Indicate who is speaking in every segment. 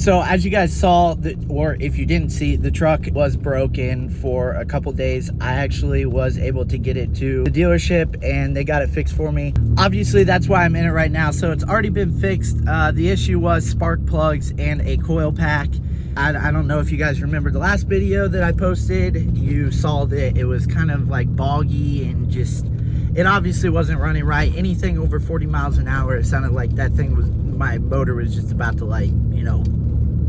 Speaker 1: So as you guys saw, or if you didn't see, the truck was broken for a couple days. I actually was able to get it to the dealership and they got it fixed for me. Obviously that's why I'm in it right now. So it's already been fixed. The issue was spark plugs and a coil pack. I don't know if you guys remember the last video that I posted. You saw that it was kind of like boggy and just, it obviously wasn't running right. Anything over 40 miles an hour, it sounded like that thing was, my motor was just about to, like, you know,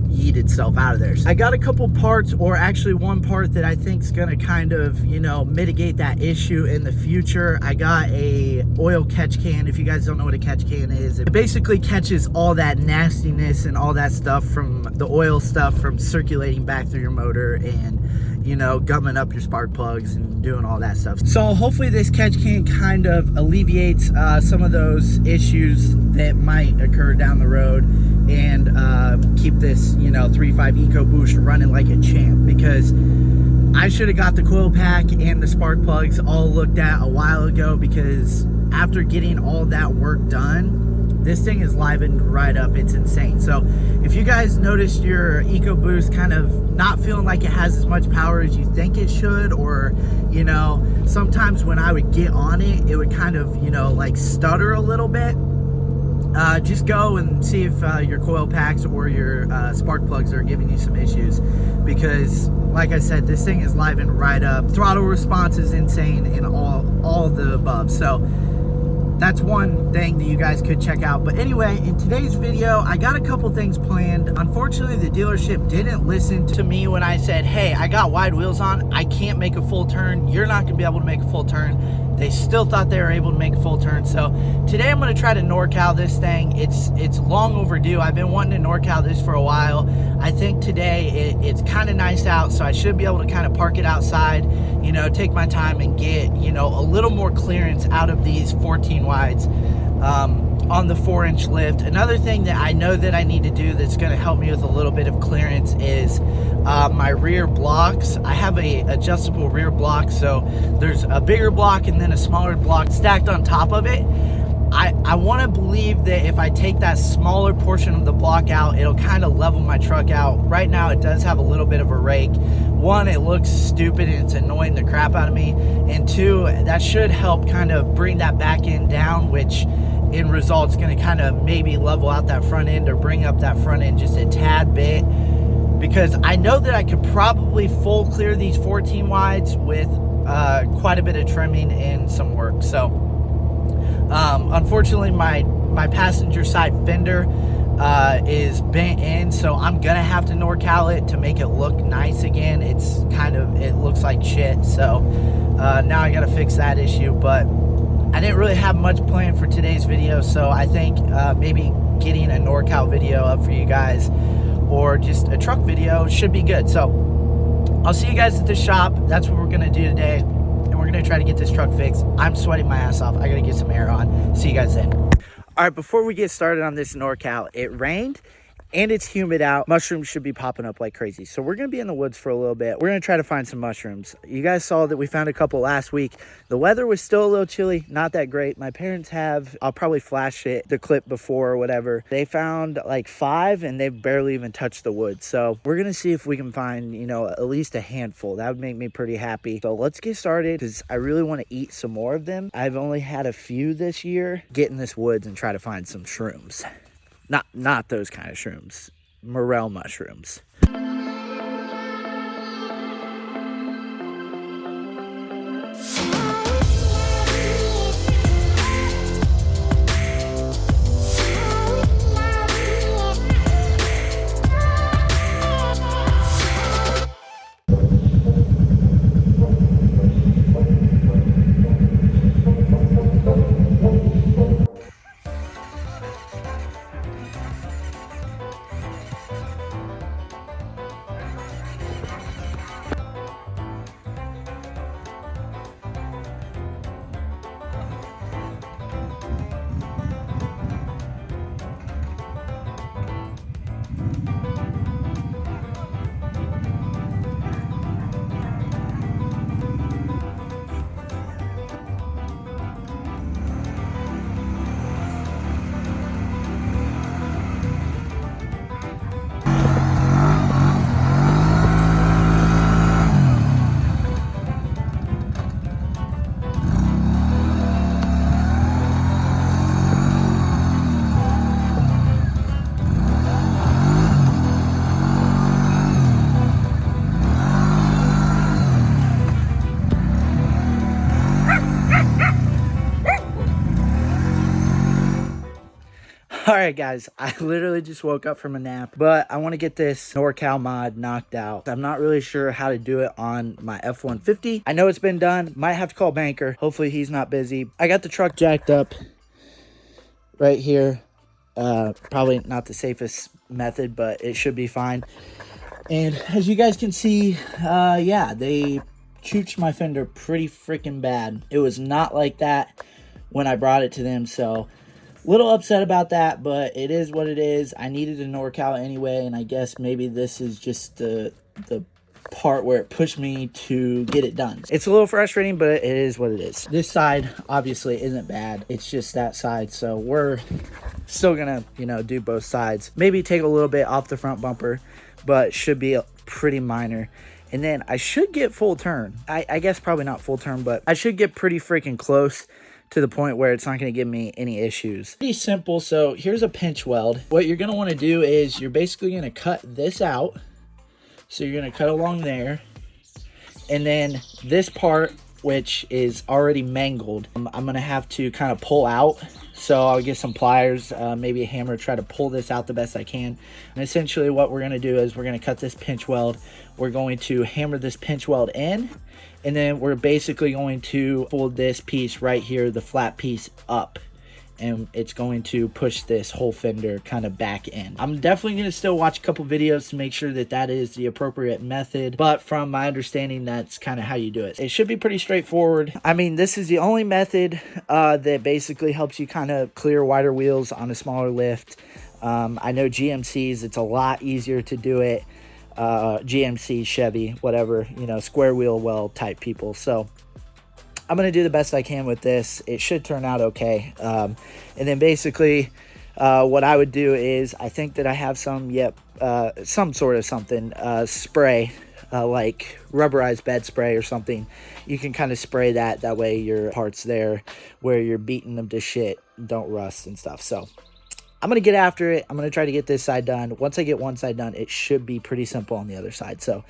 Speaker 1: yeet itself out of there. So I got a couple parts, or actually one part that I think is gonna kind of, you know, mitigate that issue in the future. I got a oil catch can. If you guys don't know what a catch can is, it basically catches all that nastiness and all that stuff from the oil stuff from circulating back through your motor and, you know, gumming up your spark plugs and doing all that stuff. So hopefully this catch can kind of alleviates some of those issues that might occur down the road, and keep this, you know, 3.5 EcoBoost running like a champ, because I should have got the coil pack and the spark plugs all looked at a while ago, because after getting all that work done, this thing is livened right up. It's insane. So if you guys noticed your EcoBoost kind of not feeling like it has as much power as you think it should, or, you know, sometimes when I would get on it, it would kind of, you know, like stutter a little bit, just go and see if your coil packs or your spark plugs are giving you some issues, because like I said, this thing is livened right up. Throttle response is insane and all the above. So that's one thing that you guys could check out. But anyway, in today's video, I got a couple things planned. Unfortunately, the dealership didn't listen to me when I said, hey, I got wide wheels on, I can't make a full turn, you're not gonna be able to make a full turn. They still thought they were able to make a full turn. So today I'm gonna try to NorCal this thing. It's long overdue. I've been wanting to NorCal this for a while. I think today it's kind of nice out, so I should be able to kind of park it outside, you know, take my time and get, you know, a little more clearance out of these 14 wides on the 4-inch lift. Another thing that I know that I need to do that's going to help me with a little bit of clearance is my rear blocks. I have a adjustable rear block, so there's a bigger block and then a smaller block stacked on top of it. I want to believe that if I take that smaller portion of the block out, it'll kind of level my truck out. Right now it does have a little bit of a rake. One, it looks stupid and it's annoying the crap out of me, and two, that should help kind of bring that back end down, which in results going to kind of maybe level out that front end or bring up that front end just a tad bit, because I know that I could probably full clear these 14 wides with quite a bit of trimming and some work. So unfortunately my passenger side fender is bent in, so I'm gonna have to NorCal it to make it look nice again. It's kind of, it looks like shit, so now I gotta fix that issue. But I didn't really have much planned for today's video, so I think maybe getting a NorCal video up for you guys, or just a truck video, should be good. So I'll see you guys at the shop. That's what we're gonna do today, and we're gonna try to get this truck fixed. I'm sweating my ass off. I gotta get some air on. See you guys then. All right, before we get started on this NorCal, it rained and it's humid out. Mushrooms should be popping up like crazy. So we're gonna be in the woods for a little bit. We're gonna try to find some mushrooms. You guys saw that we found a couple last week. The weather was still a little chilly, not that great. My parents have, I'll probably flash it, the clip before or whatever. They found like 5 and they've barely even touched the wood. So we're gonna see if we can find, you know, at least a handful. That would make me pretty happy. So let's get started, because I really wanna eat some more of them. I've only had a few this year. Get in this woods and try to find some shrooms. Not those kind of shrooms, morel mushrooms. All right, guys, I literally just woke up from a nap, but I want to get this NorCal mod knocked out. I'm not really sure how to do it on my F-150. I know it's been done. Might have to call Banker. Hopefully he's not busy. I got the truck jacked up right here. Probably not the safest method, but it should be fine. And as you guys can see, yeah, they chooched my fender pretty freaking bad. It was not like that when I brought it to them, so little upset about that, but it is what it is. I needed a NorCal anyway, and I guess maybe this is just the part where it pushed me to get it done. It's a little frustrating, but it is what it is. This side obviously isn't bad. It's just that side, so we're still gonna, you know, do both sides. Maybe take a little bit off the front bumper, but should be pretty minor. And then I should get full turn. I guess probably not full turn, but I should get pretty freaking close to the point where it's not going to give me any issues. Pretty simple. So here's a pinch weld. What you're going to want to do is you're basically going to cut this out. So you're going to cut along there. And then this part, which is already mangled, I'm going to have to kind of pull out. So I'll get some pliers, maybe a hammer, try to pull this out the best I can. And essentially what we're going to do is we're going to cut this pinch weld. We're going to hammer this pinch weld in. And then we're basically going to fold this piece right here, the flat piece, up. And it's going to push this whole fender kind of back in. I'm definitely going to still watch a couple videos to make sure that that is the appropriate method. But from my understanding, that's kind of how you do it. It should be pretty straightforward. I mean, this is the only method that basically helps you kind of clear wider wheels on a smaller lift. I know GMCs, it's a lot easier to do it. GMC, Chevy, whatever, you know, square wheel well type people. So I'm going to do the best I can with this. It should turn out okay. And then basically what I would do is I think that I have some sort of something, spray, like rubberized bed spray or something. You can kind of spray that. That way your parts there where you're beating them to shit don't rust and stuff. So I'm going to get after it. I'm going to try to get this side done. Once I get one side done, it should be pretty simple on the other side. So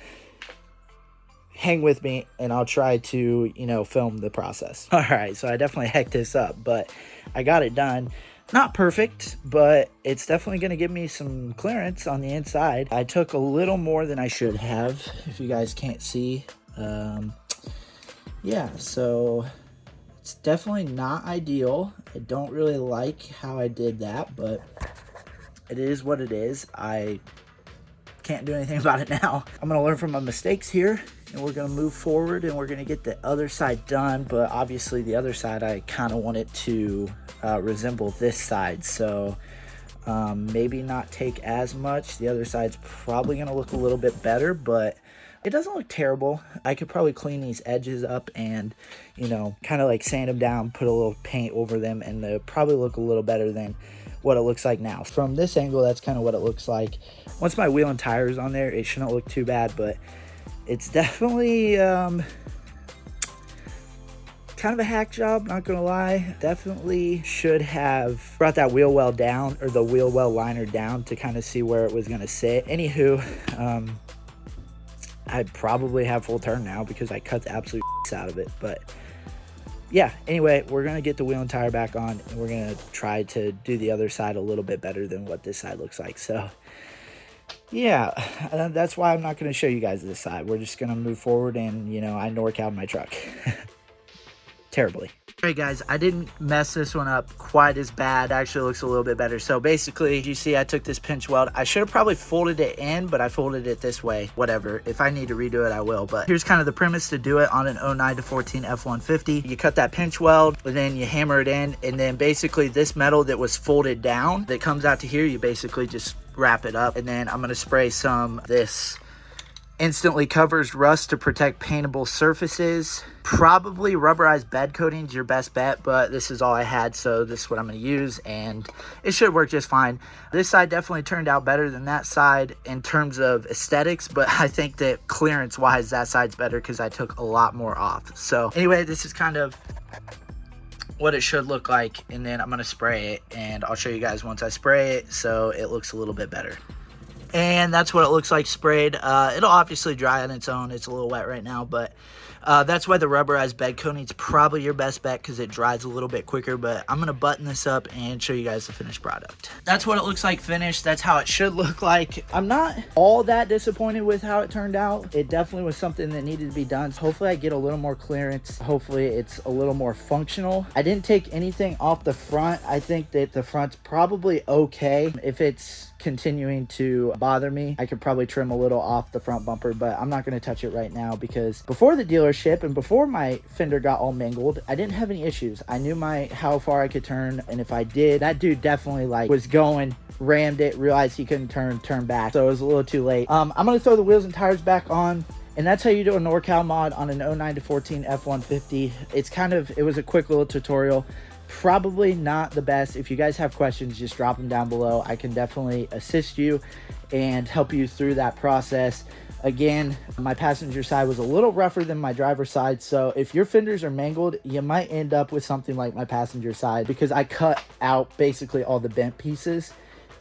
Speaker 1: hang with me and I'll try to, you know, film the process. All right, so I definitely hecked this up, but I got it done. Not perfect, but it's definitely going to give me some clearance on the inside. I took a little more than I should have, if you guys can't see. Yeah, so it's definitely not ideal. I don't really like how I did that, but it is what it is. I can't do anything about it now. I'm going to learn from my mistakes here, and we're going to move forward, and we're going to get the other side done. But obviously the other side, I kind of want it to resemble this side. So maybe not take as much. The other side's probably going to look a little bit better, but it doesn't look terrible. I could probably clean these edges up and, you know, kind of like sand them down, put a little paint over them, and they'll probably look a little better than what it looks like now. From this angle, that's kind of what it looks like. Once my wheel and tires on there, it shouldn't look too bad, but it's definitely kind of a hack job, not gonna lie. Definitely should have brought that wheel well down, or the wheel well liner down, to kind of see where it was gonna sit. Anywho, I probably have full turn now because I cut the absolute out of it. But yeah, anyway, we're gonna get the wheel and tire back on, and we're gonna try to do the other side a little bit better than what this side looks like. So yeah, that's why I'm not gonna show you guys this side. We're just gonna move forward, and, you know, I NorCal my truck terribly. All right, guys, I didn't mess this one up quite as bad. Actually, it looks a little bit better. So basically, you see I took this pinch weld. I should have probably folded it in, but I folded it this way. Whatever. If I need to redo it, I will. But here's kind of the premise to do it on an 09 to 14 F-150. You cut that pinch weld, and then you hammer it in, and then basically this metal that was folded down that comes out to here, you basically just wrap it up. And then I'm going to spray some this instantly covers rust to protect paintable surfaces. Probably rubberized bed coating is your best bet, but this is all I had, so this is what I'm going to use, and it should work just fine. This side definitely turned out better than that side in terms of aesthetics, but I think that clearance wise that side's better because I took a lot more off. So anyway, this is kind of what it should look like, and then I'm going to spray it, and I'll show you guys once I spray it so it looks a little bit better. And that's what it looks like sprayed. It'll obviously dry on its own. It's a little wet right now, but that's why the rubberized bed coating is probably your best bet, because it dries a little bit quicker. But I'm going to button this up and show you guys the finished product. That's what it looks like finished. That's how it should look like. I'm not all that disappointed with how it turned out. It definitely was something that needed to be done. So hopefully I get a little more clearance. Hopefully it's a little more functional. I didn't take anything off the front. I think that the front's probably okay. If it's continuing to bother me, I could probably trim a little off the front bumper, but I'm not going to touch it right now, because before the dealership and before my fender got all mangled, I didn't have any issues. I knew how far I could turn, and if I did, that dude definitely was going, rammed it, realized he couldn't turn back, so it was a little too late. I'm going to throw the wheels and tires back on. And that's how you do a NorCal mod on an 09 to 14 F-150. It was a quick little tutorial. Probably not the best. If you guys have questions, just drop them down below. I can definitely assist you and help you through that process. Again, my passenger side was a little rougher than my driver's side, so if your fenders are mangled, you might end up with something like my passenger side, because I cut out basically all the bent pieces,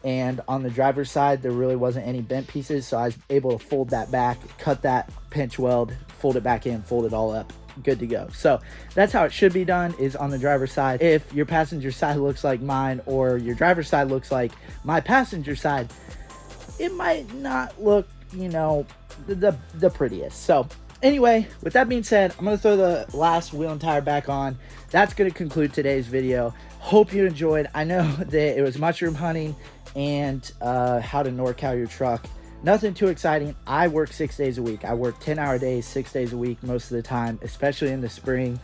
Speaker 1: and on the driver's side there really wasn't any bent pieces, so I was able to fold that back, cut that pinch weld, fold it back in, fold it all up, good to go. So that's how it should be done, is on the driver's side. If your passenger side looks like mine, or your driver's side looks like my passenger side, it might not look, you know, the prettiest. So anyway, with that being said, I'm going to throw the last wheel and tire back on. That's going to conclude today's video. Hope you enjoyed. I know that it was mushroom hunting and how to NorCal your truck. Nothing too exciting. I work 6 days a week. I work 10-hour days, 6 days a week most of the time, especially in the spring.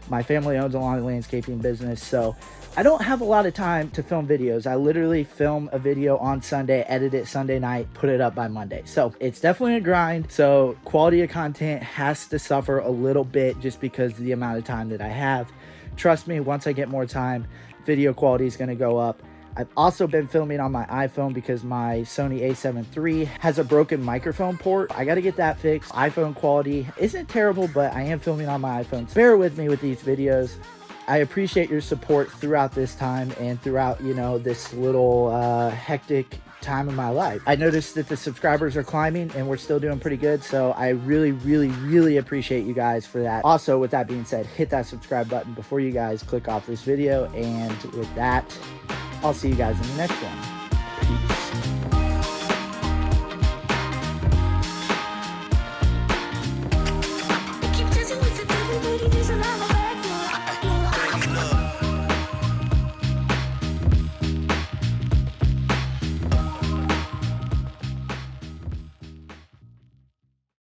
Speaker 1: My family owns a lawn and landscaping business, so I don't have a lot of time to film videos. I literally film a video on Sunday, edit it Sunday night, put it up by Monday. So it's definitely a grind. So quality of content has to suffer a little bit just because of the amount of time that I have. Trust me, once I get more time, video quality is going to go up. I've also been filming on my iPhone because my Sony a7 III has a broken microphone port. I got to get that fixed. iPhone quality isn't terrible, but I am filming on my iPhone. So bear with me with these videos. I appreciate your support throughout this time and throughout, you know, this little hectic time in my life. I noticed that the subscribers are climbing and we're still doing pretty good, so I really appreciate you guys for that. Also, with that being said, hit that subscribe button before you guys click off this video, and with that, I'll see you guys in the next one. Peace.